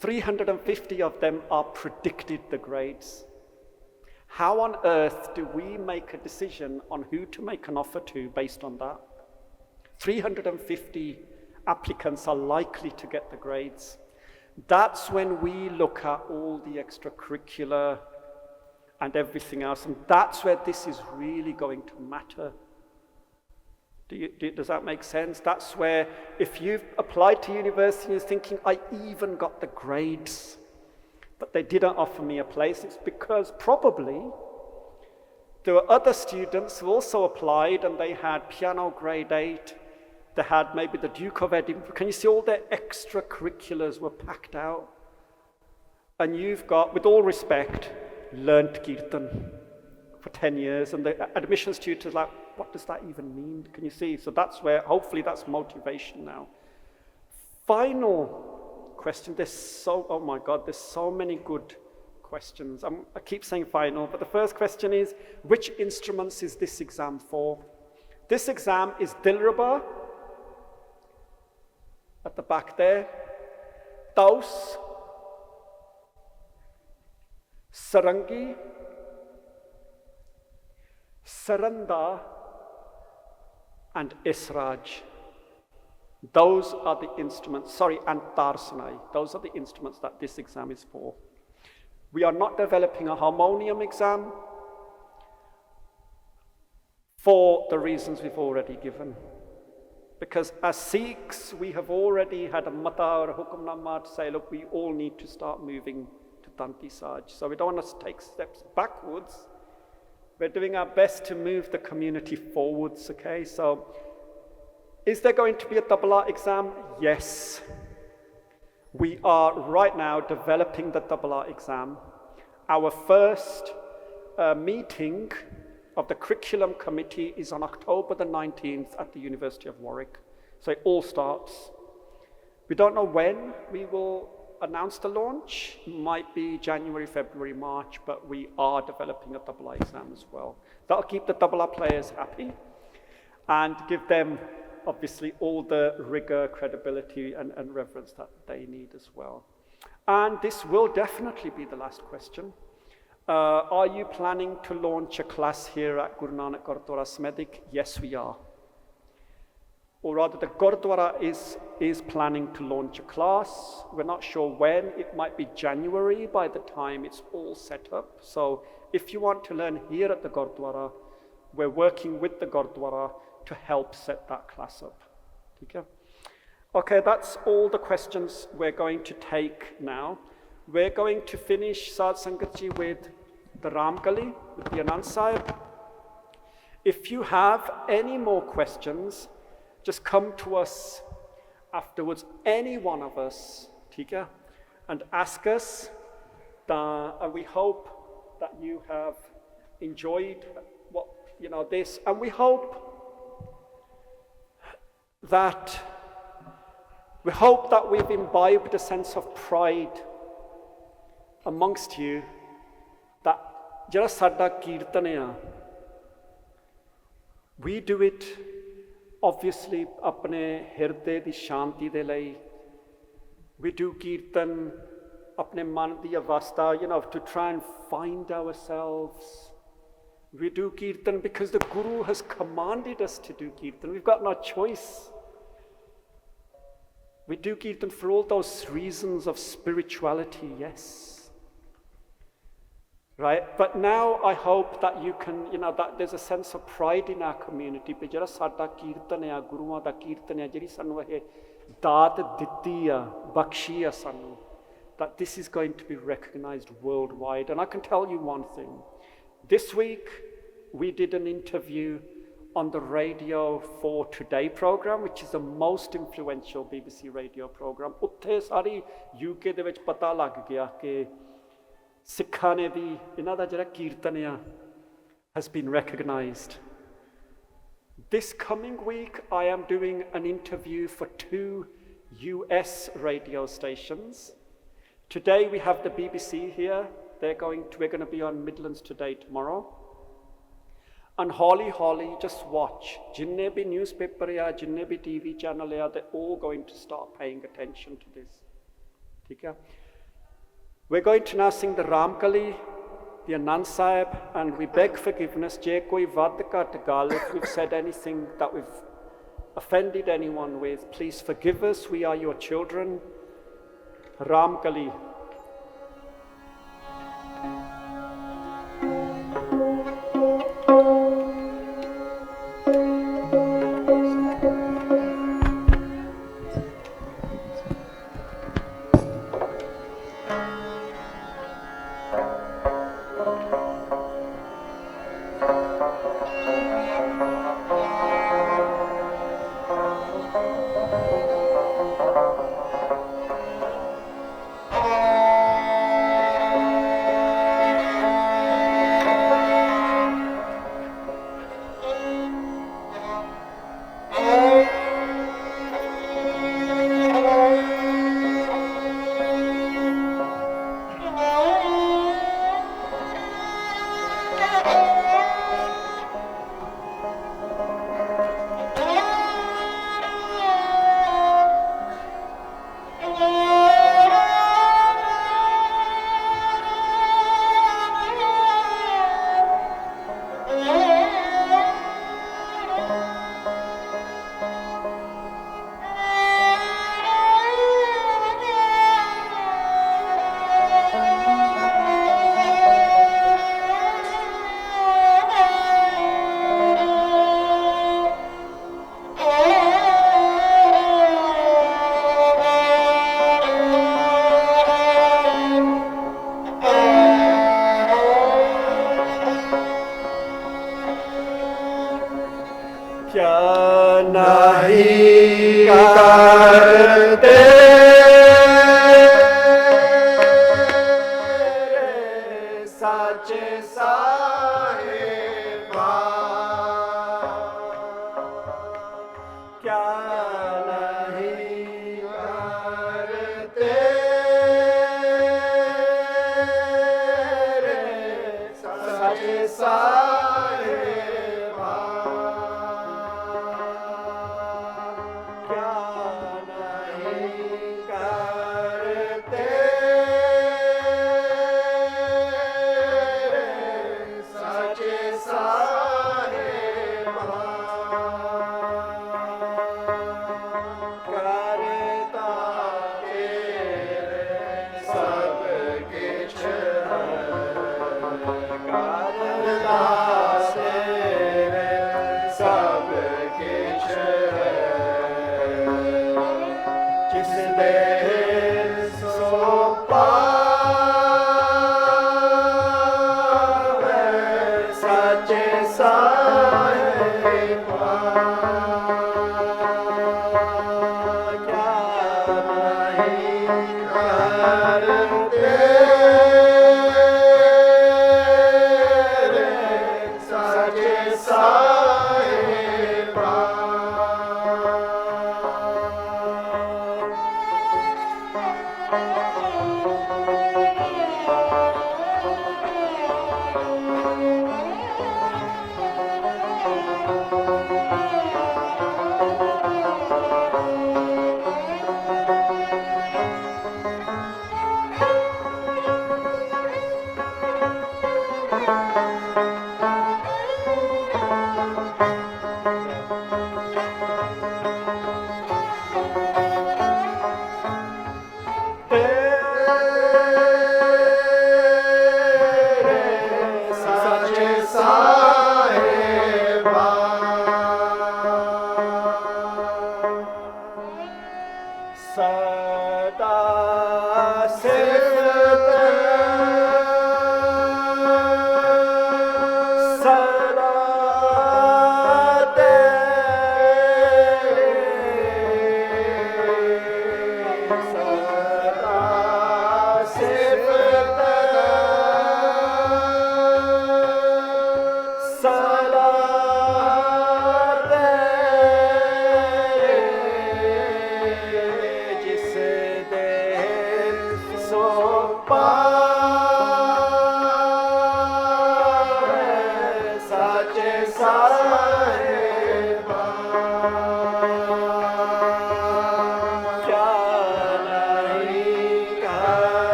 Speaker 2: 350 of them are predicted the grades. How on earth do we make a decision on who to make an offer to based on that? 350 applicants are likely to get the grades. That's when we look at all the extracurricular and everything else, and that's where this is really going to matter. Does that make sense? That's where, if you've applied to university and you're thinking, I even got the grades, but they didn't offer me a place, it's because probably there were other students who also applied and they had piano grade 8, they had maybe the Duke of Edinburgh. Can you see all their extracurriculars were packed out? And you've got, with all respect, learnt Kirtan for 10 years, and the admissions tutor's like, what does that even mean? Can you see? So that's where, hopefully that's motivation now. Final question, oh my God, there's so many good questions. I keep saying final, but the first question is, which instruments is this exam for? This exam is dilraba, at the back there, taus, sarangi, saranda, and israj. Those are the instruments, and tarsehnai. Those are the instruments that this exam is for. We are not developing a harmonium exam for the reasons we've already given. Because as Sikhs, we have already had a mata or a hukamnama to say, look, we all need to start moving to Tanti Saj. So we don't want to take steps backwards. We're doing our best to move the community forwards, okay? So, is there going to be a tabla exam? Yes. We are right now developing the tabla exam. Our first meeting of the curriculum committee is on October the 19th at the University of Warwick. So it all starts. We don't know when we will announce the launch. It might be January, February, March, but we are developing a tabla exam as well. That'll keep the tabla players happy and give them, obviously, all the rigor, credibility, and reverence that they need as well. And this will definitely be the last question. Are you planning to launch a class here at Guru Nanak Gurdwara Smethwick? Yes, we are. Or rather, the Gurdwara is planning to launch a class. We're not sure when. It might be January by the time it's all set up. So if you want to learn here at the Gurdwara, we're working with the Gurdwara to help set that class up. Okay, that's all the questions we're going to take now. We're going to finish Sad Sangat with the Ramgali, with the Anand Sahib. If you have any more questions, just come to us afterwards, any one of us, ठीक है, and ask us, and we hope that you have enjoyed this, and we hope that we've imbibed a sense of pride amongst you that jara sada kirtan hai, we do it obviously apne hirde di shanti de lai. We do kirtan apne man di avastha, to try and find ourselves. We do kirtan because the Guru has commanded us to do kirtan. We've got no choice. We do kirtan for all those reasons of spirituality, yes. Right? But now I hope that you can, that there's a sense of pride in our community. But jara sada kirtan hai, Guruan da kirtan hai, jari sanu eh daat ditti hai, bakshi hai sanu, that this is going to be recognized worldwide. And I can tell you one thing. This week, we did an interview on the Radio 4 Today program, which is the most influential BBC radio program. Utthe sari UK de vich pata lag gaya ke Sikha ne bhi inna da jara kirtan has been recognized. This coming week, I am doing an interview for 2 US radio stations. Today we have the BBC here. We're going to be on Midlands Today tomorrow. And hauly, just watch. Jinne bhi newspaper ya, jinne bhi TV channel ya, they're all going to start paying attention to this. Okay? We're going to now sing the Ramkali, the Anand Sahib, and we beg forgiveness. Je koi vad ghat gal, if we've said anything that we've offended anyone with, please forgive us. We are your children. Ramkali.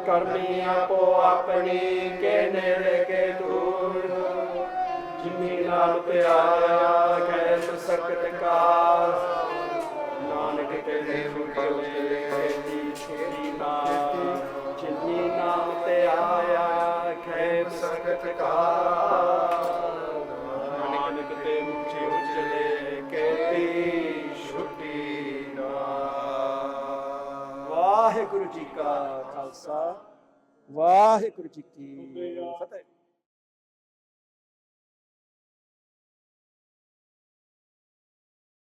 Speaker 2: ਕਰਮੀ ਆਪੋ ਆਪਣੀ ਕੇ ਨੇੜੇ ਕੇ ਦੂਰ ਜਿਨੀ ਨਾਮ ਤੇ ਆਇਆ ਖੈ ਸਕਤ ਕਾਸ ਨਾਨਕ ਤੇ ਉਚਲੇ ਜੀ ਛੇੜੀ ਨਾਮ ਜਿਨੀ ਨਾਮ ਤੇ ਆਇਆ ਖੈ ਸਕਤ ਕਾਸ ਨਾਨਕ ਤੇ ਉਚਲੇ ਕੇਤੀ ਛੁੱਟੀ ਨਾ। ਵਾਹਿਗੁਰੂ ਜੀ ਕਾ ਖਾਲਸਾ ਵਾਹਿਗੁਰੂ ਜੀ ਕੀ ਫਤਿਹ।